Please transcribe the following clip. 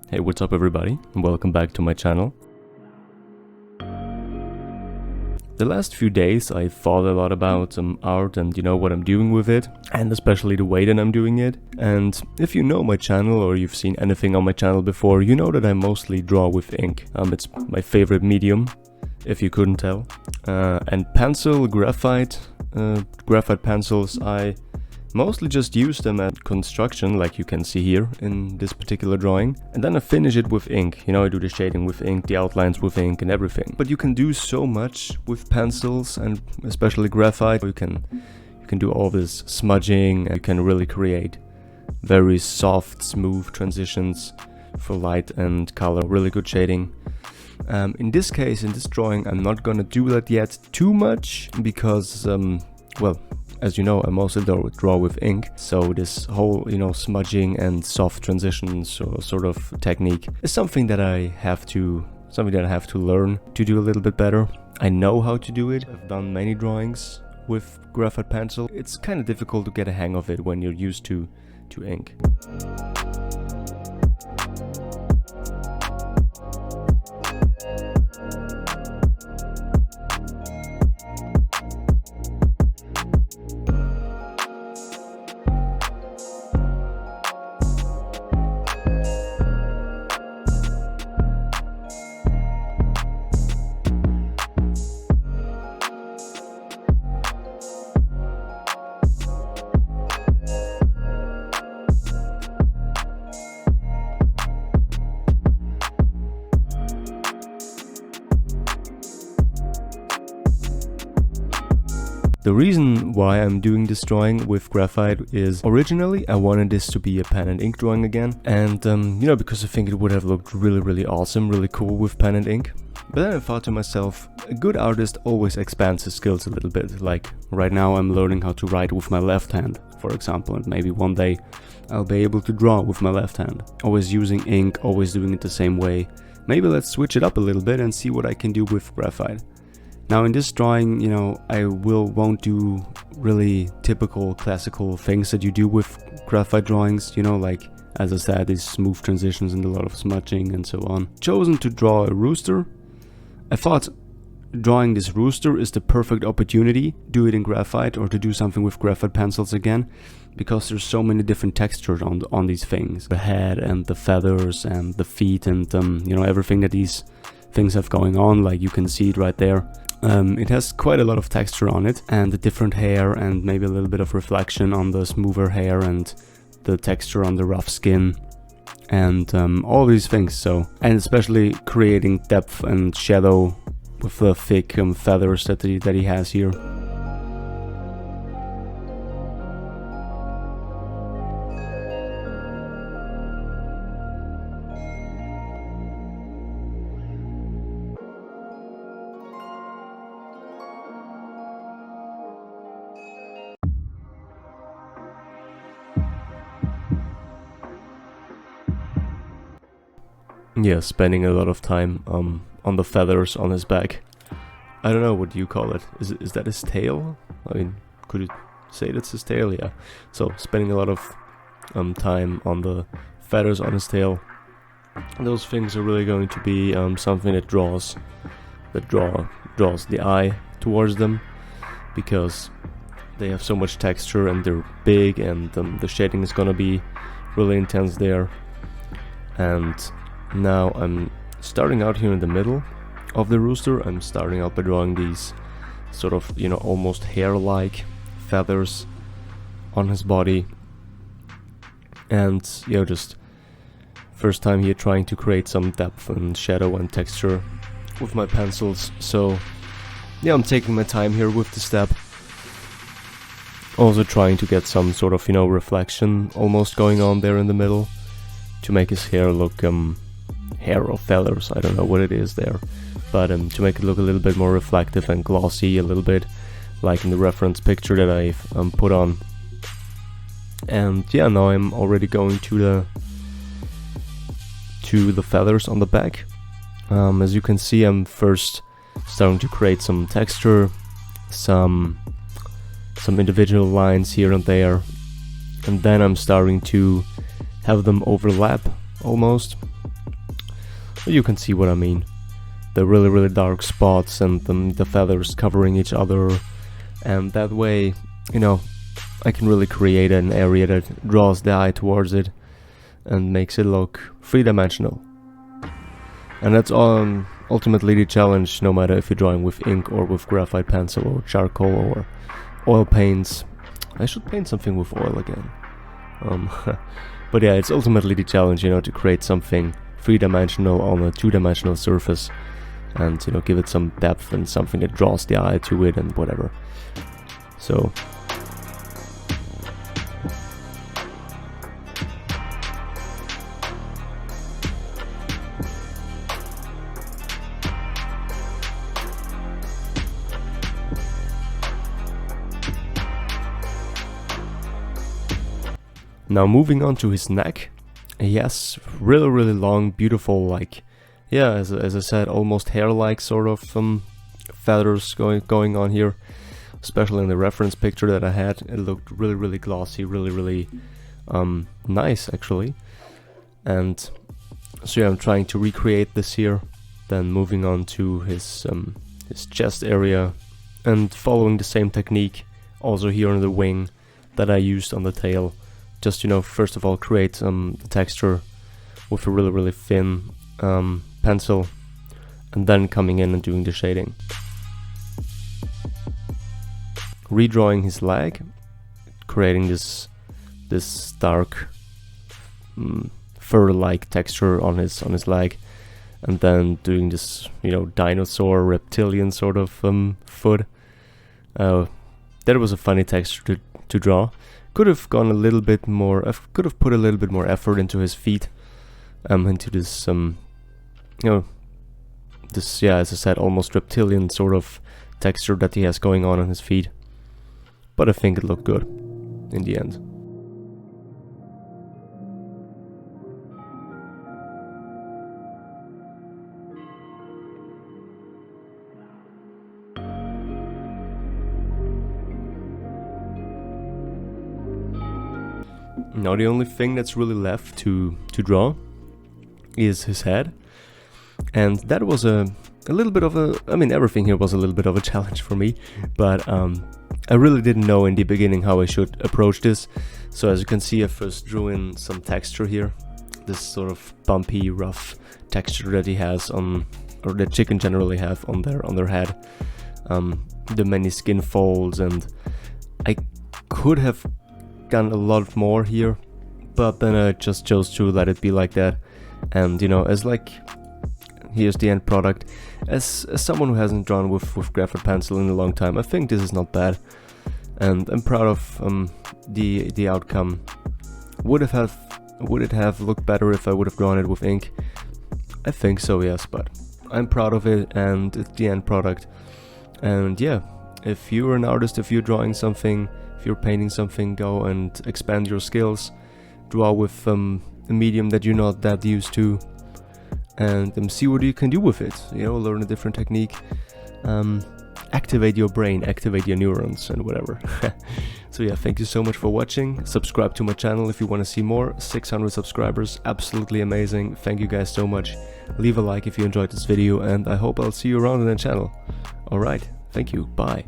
Hey, what's up everybody, and welcome back to my channel. The last few days I thought a lot about art and what I'm doing with it, and especially the way that I'm doing it. And if you know my channel or you've seen anything on my channel before, you know that I mostly draw with ink. It's my favorite medium, if you couldn't tell. And graphite pencils, I mostly just use them at construction, like you can see here in this particular drawing. And then I finish it with ink. I do the shading with ink, the outlines with ink and everything. But you can do so much with pencils, and especially graphite. You can do all this smudging, and you can really create very soft, smooth transitions for light and color, really good shading. In this case, in this drawing, I'm not gonna do that yet too much because, well, as you know, I mostly draw with ink, so this whole, smudging and soft transitions sort of technique is something that I have to learn to do a little bit better. I know how to do it. I've done many drawings with graphite pencil. It's kind of difficult to get a hang of it when you're used to ink. The reason why I'm doing this drawing with graphite is originally I wanted this to be a pen and ink drawing again, and because I think it would have looked really awesome, really cool with pen and ink. But then I thought to myself, a good artist always expands his skills a little bit. Like right now I'm learning how to write with my left hand, for example, and maybe one day I'll be able to draw with my left hand. Always using ink, always doing it the same way. Maybe let's switch it up a little bit and see what I can do with graphite. Now in this drawing, I won't do really typical classical things that you do with graphite drawings, like, as I said, these smooth transitions and a lot of smudging and so on. Chosen to draw a rooster. I thought drawing this rooster is the perfect opportunity, do it in graphite or to do something with graphite pencils again, because there's so many different textures on these things. The head and the feathers and the feet and everything that these things have going on, like you can see it right there. It has quite a lot of texture on it, and the different hair and maybe a little bit of reflection on the smoother hair and the texture on the rough skin and all these things. And especially creating depth and shadow with the thick feathers that he has here. Yeah, spending a lot of time on the feathers on his back. I don't know, what you call it. Is that his tail? I mean, could you say that's his tail? Yeah. So spending a lot of time on the feathers on his tail. Those things are really going to be something that draws the eye towards them, because they have so much texture and they're big, and the shading is gonna be really intense there. And now I'm starting out here in the middle of the rooster. I'm starting out by drawing these sort of, almost hair-like feathers on his body. And, just first time here trying to create some depth and shadow and texture with my pencils. So, yeah, I'm taking my time here with the step. Also trying to get some sort of, reflection almost going on there in the middle to make his hair look, hair or feathers, I don't know what it is there, but to make it look a little bit more reflective and glossy, a little bit like in the reference picture that I've put on. And yeah, now I'm already going to the feathers on the back. As you can see, I'm first starting to create some texture, some individual lines here and there, and then I'm starting to have them overlap almost. You can see what I mean. The really dark spots and the feathers covering each other, and that way, you know, I can really create an area that draws the eye towards it and makes it look three-dimensional. And that's ultimately the challenge, no matter if you're drawing with ink or with graphite pencil or charcoal or oil paints. I should paint something with oil again. But yeah, it's ultimately the challenge, you know, to create something three-dimensional on a two-dimensional surface, and, you know, give it some depth and something that draws the eye to it and whatever. So now moving on to his neck. He has really long, beautiful, like, yeah, as I said, almost hair-like sort of feathers going on here. Especially in the reference picture that I had, it looked really glossy, really nice actually. And so yeah, I'm trying to recreate this here. Then moving on to his chest area and following the same technique also here on the wing that I used on the tail. Just, you know, first of all create the texture with a really thin pencil, and then coming in and doing the shading. Redrawing his leg, creating this dark fur-like texture on his leg, and then doing this, you know, dinosaur reptilian sort of foot. That was a funny texture to draw. Could have gone a little bit more. Could have put a little bit more effort into his feet, into this you know, this, yeah, as I said, almost reptilian sort of texture that he has going on his feet. But I think it looked good in the end. Now the only thing that's really left to draw is his head. And that was a little bit of a, I mean, everything here was a little bit of a challenge for me, but I really didn't know in the beginning how I should approach this. So as you can see, I first drew in some texture here, this sort of bumpy, rough texture that he has on, or that chicken generally have on their head. The many skin folds, and I could have done a lot more here, but then I just chose to let it be like that. And, you know, as like, here's the end product. As someone who hasn't drawn with graphite pencil in a long time, I think this is not bad, and I'm proud of the outcome. Would it have looked better if I would have drawn it with ink? I think so, yes, but I'm proud of it, and it's the end product. And yeah, if you're an artist, if you're drawing something, if you're painting something, go and expand your skills. Draw with a medium that you're not that used to, and see what you can do with it. You know, learn a different technique, activate your brain, activate your neurons, and whatever. So yeah, thank you so much for watching. Subscribe to my channel if you want to see more. 600 subscribers, absolutely amazing. Thank you guys so much. Leave a like if you enjoyed this video, and I hope I'll see you around on the channel. Alright, thank you, bye.